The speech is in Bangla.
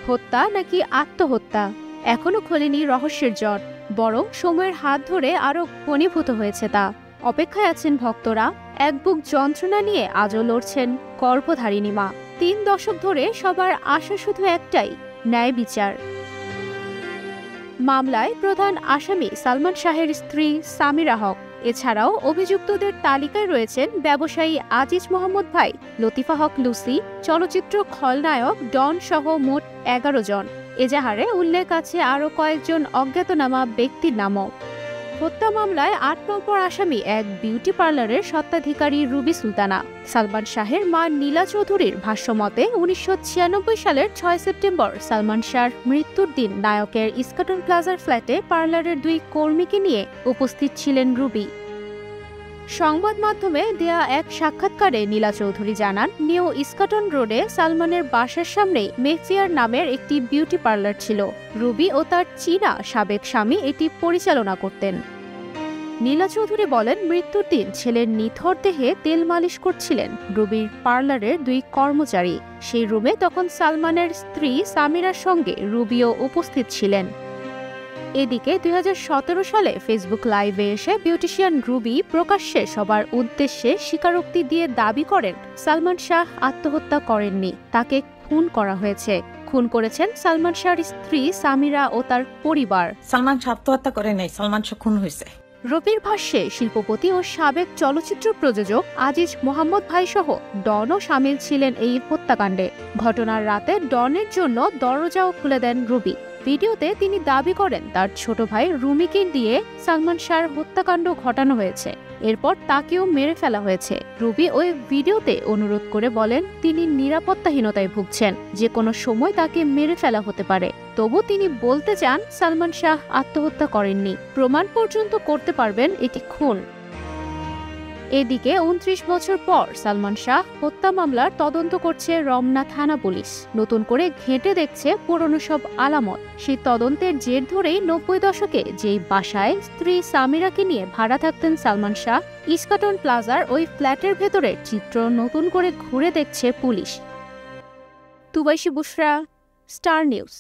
হত্যা নাকি আত্মহত্যা এখনো খোলেনি রহস্যের জট, বরং সময়ের হাত ধরে আরো ঘনীভূত হয়েছে তা। অপেক্ষায় আছেন ভক্তরা, এক বুক যন্ত্রণা নিয়ে আজও লড়ছেন গর্ভধারিণী মা। 3 দশক ধরে সবার আশা শুধু একটাই, ন্যায় বিচার। মামলায় প্রধান আসামি সালমান শাহের স্ত্রী সামিরা হক। এছাড়াও অভিযুক্তদের তালিকায় রয়েছেন ব্যবসায়ী আজিজ মোহাম্মদ ভাই, লতিফা হক লুসি, চলচ্চিত্র খলনায়ক ডন সহ মোট 11 জন। এজাহারে উল্লেখ আছে আরও কয়েকজন অজ্ঞাতনামা ব্যক্তির নামও। হত্যা মামলায় 8 নম্বর আসামি এক বিউটি পার্লারের স্বত্বাধিকারী রুবি সুলতানা। সালমান শাহের মা নীলা চৌধুরীর ভাষ্যমতে 1996 সালের 6 সেপ্টেম্বর সালমান শাহর মৃত্যুর দিন নায়কের ইস্কাটন প্লাজার ফ্ল্যাটে পার্লারের 2 কর্মীকে নিয়ে উপস্থিত ছিলেন রুবি। সংবাদ মাধ্যমে দেয়া এক সাক্ষাৎকারে নীলা চৌধুরী জানান, নিউ ইস্কাটন রোডে সালমানের বাসার সামনে মেফিয়ার নামের একটি বিউটি পার্লার ছিল। রুবি ও তার চীনা সাবেক স্বামী এটি পরিচালনা করতেন। নীলা চৌধুরী বলেন, মৃত্যুর দিন ছেলের নিথর দেহে তেল মালিশ করছিলেন রুবির পার্লারের 2 কর্মচারী। সেই রুমে তখন সালমানের স্ত্রী সামিরার সঙ্গে রুবিও উপস্থিত ছিলেন। এদিকে 2017 সালে ফেসবুক লাইভে এসে বিউটিশিয়ান রুবি প্রকাশ্যে সবার উদ্দেশ্যে স্বীকারোক্তি দিয়ে দাবি করেন সালমান শাহ আত্মহত্যা করেননি, তাকে খুন করা হয়েছে। খুন করেছেন সালমান শাহর স্ত্রী সামিরা ও তার পরিবার। সালমান শাহ আত্মহত্যা করে নাই, সালমান শাহ খুন হয়েছে। রবির ভাষ্যে শিল্পপতি ও সাবেক চলচ্চিত্র প্রযোজক আজিজ মোহাম্মদ ভাই সহ ডনও সামিল ছিলেন এই হত্যাকাণ্ডে। ঘটনার রাতে ডনের জন্য দরজাও খুলে দেন রুবি। ভিডিওতে তিনি দাবি করেন তার ছোট ভাই রুমিকে দিয়ে সালমান শাহর হত্যাকাণ্ড ঘটানো হয়েছে, এরপর তাকেও মেরে ফেলা হয়েছে। রুবি ওই ভিডিওতে অনুরোধ করে বলেন তিনি নিরাপত্তাহীনতায় ভুগছেন, যে কোনো সময় তাকে মেরে ফেলা হতে পারে। তবু তিনি বলতে চান সালমান শাহ আত্মহত্যা করেননি, প্রমাণ পর্যন্ত করতে পারবেন এটি খুন। এদিকে 29 বছর পর সালমান শাহ হত্যা মামলার তদন্ত করছে রমনা থানা পুলিশ। নতুন করে ঘেঁটে দেখছে পুরনো সব আলামত। সেই তদন্তের জের ধরেই 90 দশকে যেই বাসায় স্ত্রী সামিরাকে নিয়ে ভাড়া থাকতেন সালমান শাহ, ইস্কাটন প্লাজার ওই ফ্ল্যাটের ভেতরের চিত্র নতুন করে ঘুরে দেখছে পুলিশ। তুবাইশি বুশরা, স্টার নিউজ।